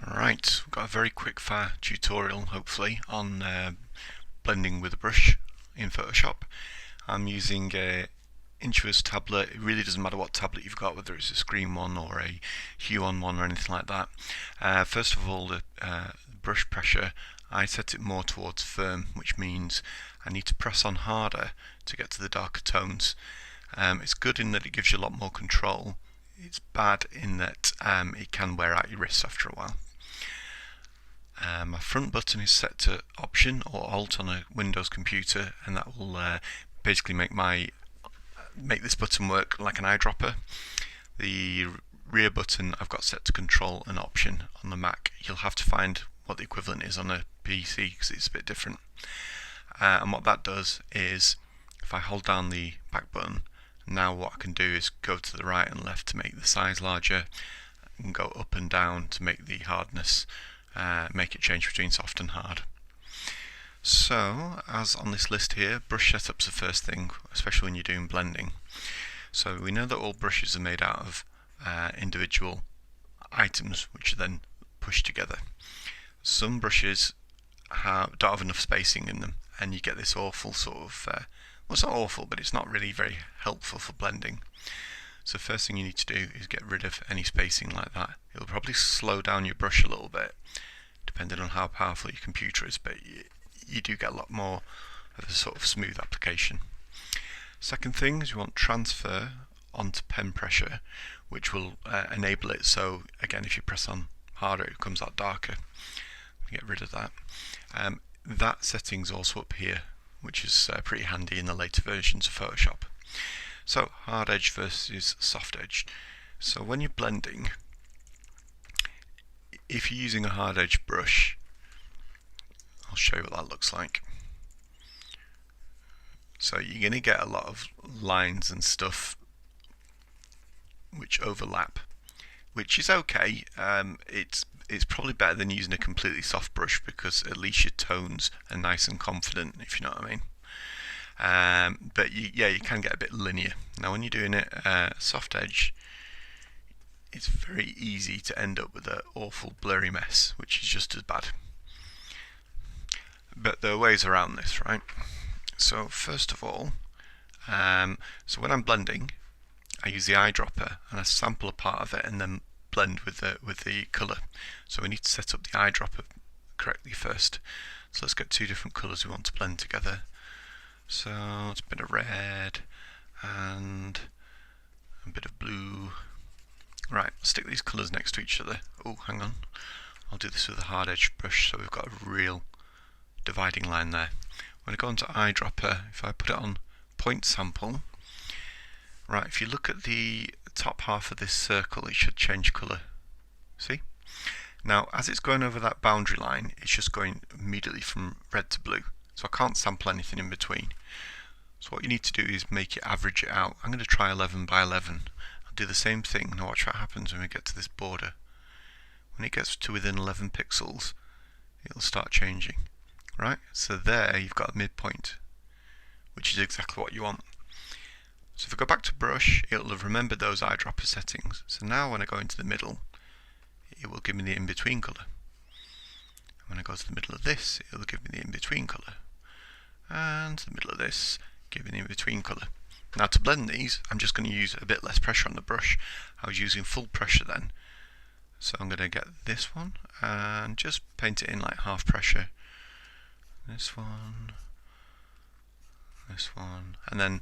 Right, we've got a very quick fire tutorial hopefully on blending with a brush in Photoshop. I'm using a Intuos tablet. It really doesn't matter what tablet you've got, whether it's a screen one or a Huon one or anything like that. First of all, the brush pressure, I set it more towards firm, which means I need to press on harder to get to the darker tones. It's good in that it gives you a lot more control. It's bad in that it can wear out your wrists after a while. My front button is set to Option or Alt on a Windows computer, and that will basically make this button work like an eyedropper. The rear button I've got set to Control and Option on the Mac. You'll have to find what the equivalent is on a PC because it's a bit different. And what that does is, if I hold down the back button, now what I can do is go to the right and left to make the size larger, and go up and down to make the hardness, make it change between soft and hard. So, as on this list here, brush setup's the first thing, especially when you're doing blending. So we know that all brushes are made out of individual items which are then pushed together. Some brushes don't have enough spacing in them, and you get this awful sort of, well, it's not awful, but it's not really very helpful for blending. So first thing you need to do is get rid of any spacing like that. It'll probably slow down your brush a little bit, depending on how powerful your computer is, but you do get a lot more of a sort of smooth application. Second thing is you want transfer onto pen pressure, which will enable it. So again, if you press on harder, it comes out darker. Get rid of that. That setting's also up here, which is pretty handy in the later versions of Photoshop. So hard edge versus soft edge. So when you're blending, if you're using a hard edge brush, I'll show you what that looks like. So you're going to get a lot of lines and stuff which overlap, which is okay. It's probably better than using a completely soft brush because at least your tones are nice and confident, if you know what I mean. But you can get a bit linear. Now when you're doing it soft edge, it's very easy to end up with an awful blurry mess, which is just as bad. But there are ways around this, right? So first of all, so when I'm blending, I use the eyedropper and I sample a part of it and then blend with the colour. So we need to set up the eyedropper correctly first. So let's get two different colours we want to blend together. So it's a bit of red and a bit of blue. Right, stick these colours next to each other. Oh, hang on. I'll do this with a hard edge brush so we've got a real dividing line there. When I go onto eyedropper, if I put it on point sample, right, if you look at the top half of this circle, it should change colour. See? Now, as it's going over that boundary line, it's just going immediately from red to blue. So I can't sample anything in between. So what you need to do is make it average it out. I'm going to try 11 by 11. I'll do the same thing. Now watch what happens when we get to this border. When it gets to within 11 pixels, it'll start changing. Right? So there you've got a midpoint, which is exactly what you want. So if I go back to brush, it'll have remembered those eyedropper settings. So now when I go into the middle, it will give me the in-between colour. When I go to the middle of this, it'll give me the in-between colour. And the middle of this, give me the in-between colour. Now to blend these, I'm just going to use a bit less pressure on the brush. I was using full pressure then. So I'm going to get this one and just paint it in like half pressure. This one, and then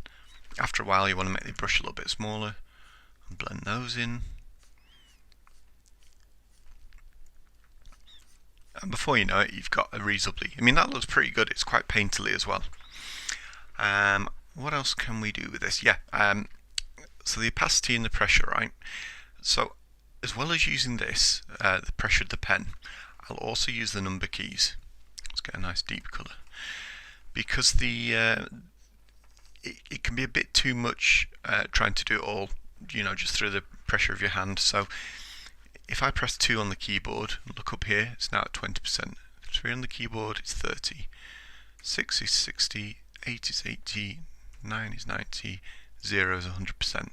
after a while you want to make the brush a little bit smaller and blend those in. And before you know it, you've got a reasonably, I mean that looks pretty good, it's quite painterly as well. What else can we do with this? So the opacity and the pressure, right? So as well as using this, the pressure of the pen, I'll also use the number keys. Let's get a nice deep colour. Because it can be a bit too much trying to do it all, just through the pressure of your hand. So if I press 2 on the keyboard, look up here, it's now at 20%. 3 on the keyboard, it's 30. 6 is 60, 8 is 80, 9 is 90, 0 is 100%.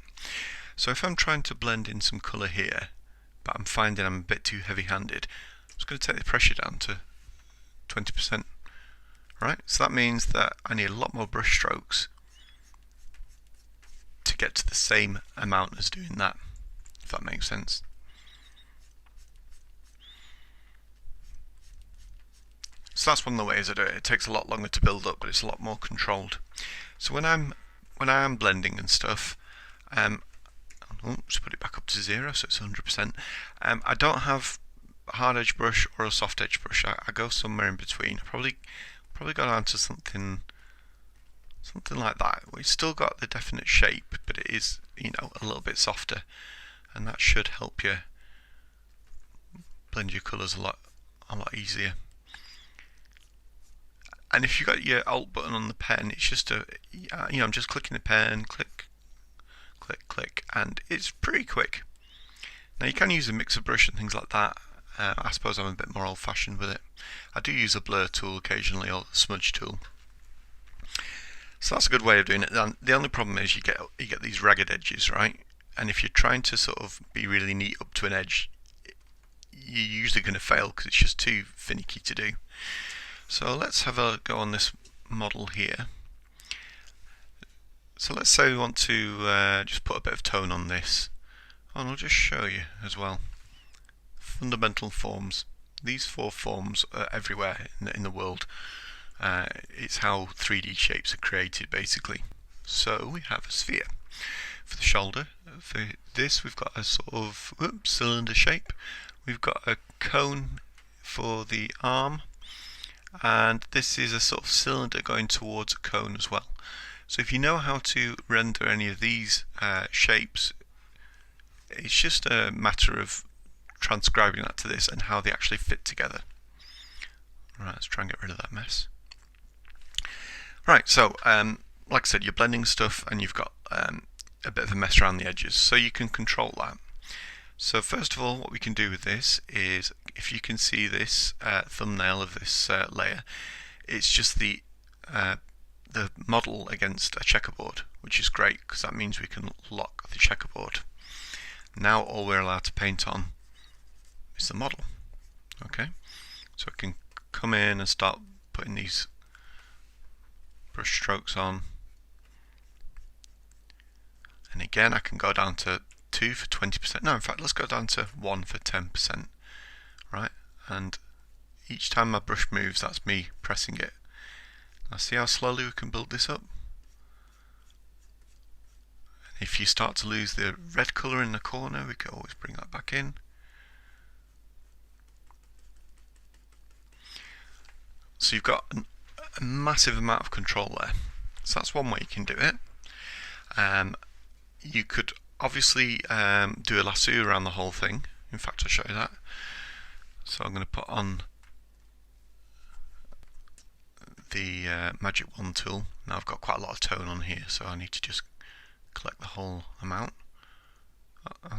So if I'm trying to blend in some colour here, but I'm finding I'm a bit too heavy-handed, just going to take the pressure down to 20%. Right, so that means that I need a lot more brush strokes to get to the same amount as doing that, if that makes sense. So that's one of the ways I do it. It takes a lot longer to build up, but it's a lot more controlled. So when I am blending and stuff, just put it back up to 0, so it's 100%. I don't have a hard edge brush or a soft edge brush. I go somewhere in between. I probably go down to something like that. We've still got the definite shape, but it is, you know, a little bit softer, and that should help you blend your colours a lot easier. And if you've got your Alt button on the pen, it's just I'm just clicking the pen, click, click, click, and it's pretty quick. Now you can use a mixer brush and things like that. I suppose I'm a bit more old-fashioned with it. I do use a blur tool occasionally, or the smudge tool. So that's a good way of doing it. The only problem is you get these ragged edges, right? And if you're trying to sort of be really neat up to an edge, you're usually going to fail because it's just too finicky to do. So let's have a go on this model here. So let's say we want to just put a bit of tone on this, and I'll just show you as well. Fundamental forms. These 4 forms are everywhere in the world. It's how 3D shapes are created, basically. So we have a sphere for the shoulder. For this, we've got a sort of cylinder shape. We've got a cone for the arm, and this is a sort of cylinder going towards a cone as well. So if you know how to render any of these shapes, it's just a matter of transcribing that to this and how they actually fit together. Right, let's try and get rid of that mess. Right, so like I said, you're blending stuff and you've got a bit of a mess around the edges, so you can control that. So first of all, what we can do with this is, if you can see this thumbnail of this layer, it's just the model against a checkerboard, which is great because that means we can lock the checkerboard. Now all we're allowed to paint on is the model. Okay, so I can come in and start putting these brush strokes on, and again I can go down to 2 for 20%. No, in fact, let's go down to 1 for 10%. Right, and each time my brush moves, that's me pressing it. Now see how slowly we can build this up? If you start to lose the red colour in the corner, we can always bring that back in. So you've got a massive amount of control there. So that's one way you can do it. You could obviously do a lasso around the whole thing. In fact, I'll show you that. So I'm going to put on the magic wand tool. Now I've got quite a lot of tone on here, so I need to just collect the whole amount.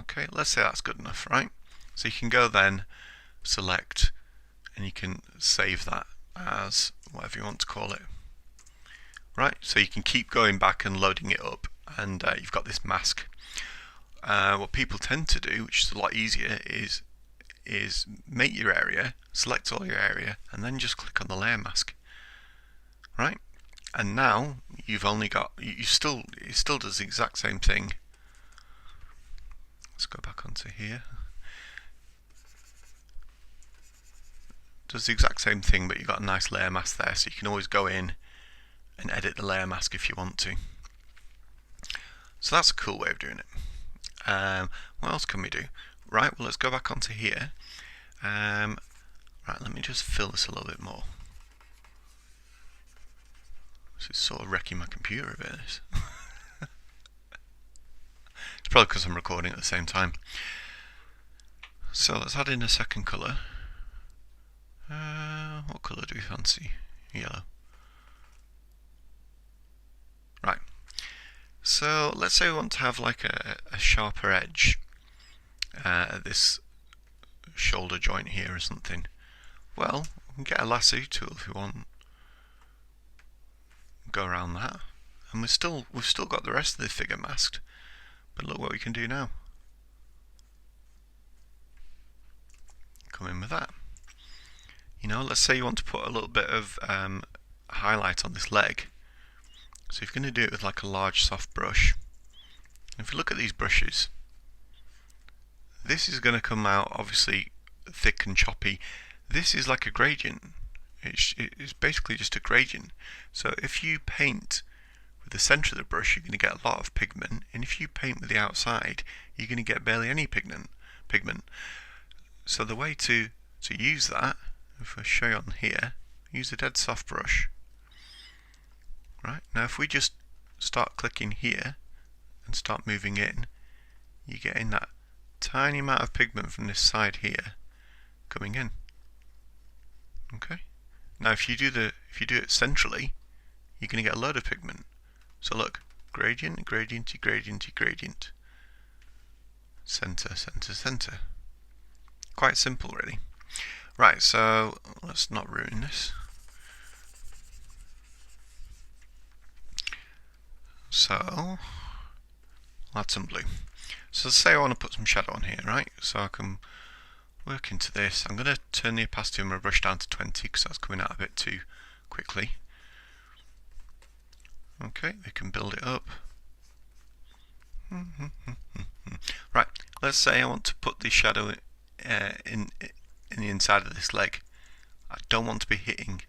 Okay, let's say that's good enough, right? So you can go then, select, and you can save that as whatever you want to call it. Right, so you can keep going back and loading it up, and you've got this mask. What people tend to do, which is a lot easier, is make your area, select all your area, and then just click on the layer mask. Right, and now you've only got, it still does the exact same thing. Let's go back onto here. Does the exact same thing, but you've got a nice layer mask there, so you can always go in and edit the layer mask if you want to. So that's a cool way of doing it. What else can we do? Right, well, let's go back onto here. Right, let me just fill this a little bit more. This is sort of wrecking my computer a bit. This. It's probably because I'm recording at the same time. So let's add in a second colour. What colour do we fancy? Yellow. Right. So let's say we want to have like a sharper edge at this shoulder joint here or something. Well, we can get a lasso tool if we want. Go around that, and we've still got the rest of the figure masked. But look what we can do now. Come in with that. You know, let's say you want to put a little bit of highlight on this leg. So if you're going to do it with like a large soft brush, if you look at these brushes, this is going to come out obviously thick and choppy. This is like a gradient. It's basically just a gradient. So if you paint with the center of the brush, you're going to get a lot of pigment, and if you paint with the outside, you're going to get barely any pigment. So the way to use that, if I show you on here, use a dead soft brush. Right, now if we just start clicking here and start moving in, you get in that tiny amount of pigment from this side here coming in. Okay. Now if you do it centrally, you're going to get a load of pigment. So look, gradient, gradienty, gradienty, gradient. Center, center, center. Quite simple really. Right, so let's not ruin this. So I'll add some blue. So say I want to put some shadow on here, right? So I can work into this. I'm going to turn the opacity on my brush down to 20 because that's coming out a bit too quickly. Okay, we can build it up. Right, let's say I want to put the shadow in the inside of this leg. I don't want to be hitting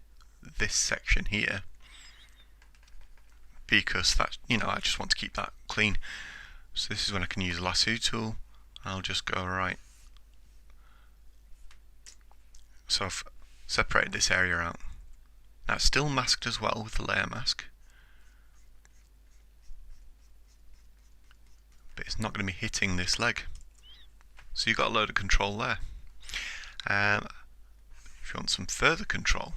this section here because that, I just want to keep that clean. So this is when I can use the lasso tool. I'll just go right. So I've separated this area out. Now it's still masked as well with the layer mask, but it's not going to be hitting this leg. So you've got a load of control there. If you want some further control,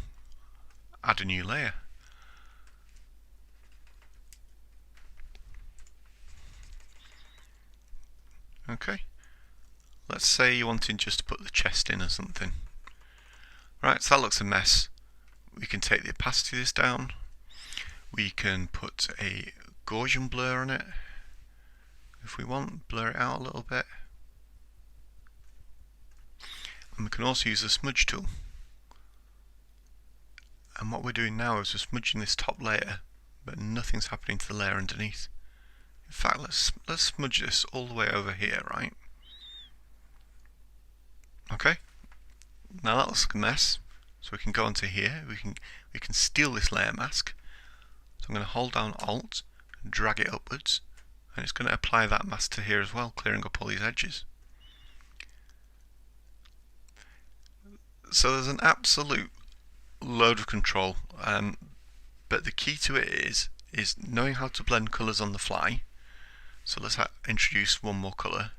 add a new layer. Okay, let's say you're wanting just to put the chest in or something. Right, so that looks a mess. We can take the opacity of this down. We can put a Gaussian blur on it. If we want, blur it out a little bit. And we can also use the smudge tool. And what we're doing now is we're smudging this top layer, but nothing's happening to the layer underneath. In fact, let's smudge this all the way over here, right? Okay. Now that looks like a mess. So we can go onto here. We can steal this layer mask. So I'm going to hold down Alt and drag it upwards, and it's going to apply that mask to here as well, clearing up all these edges. So there's an absolute load of control, but the key to it is knowing how to blend colours on the fly. So let's introduce one more colour.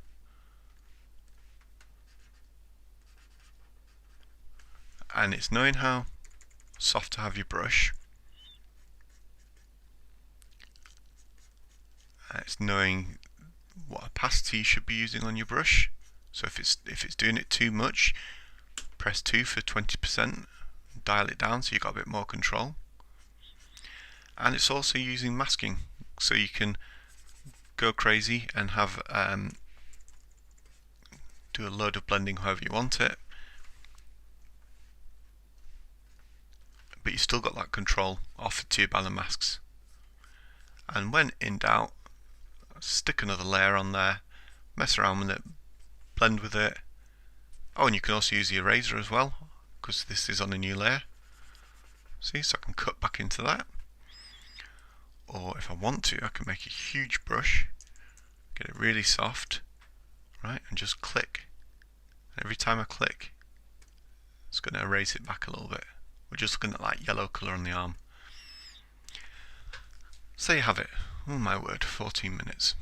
And it's knowing how soft to have your brush. It's knowing what opacity you should be using on your brush. So if it's doing it too much, press 2 for 20%, dial it down so you've got a bit more control. And it's also using masking, so you can go crazy and have do a load of blending however you want it, but you still got that control offered to you by the masks. And when in doubt, stick another layer on there, mess around with it, blend with it. Oh, and you can also use the eraser as well, because this is on a new layer. See, so I can cut back into that. Or if I want to, I can make a huge brush, get it really soft, right, and just click. And every time I click, it's going to erase it back a little bit. We're just looking at that yellow colour on the arm. So you have it. Oh my word, 14 minutes.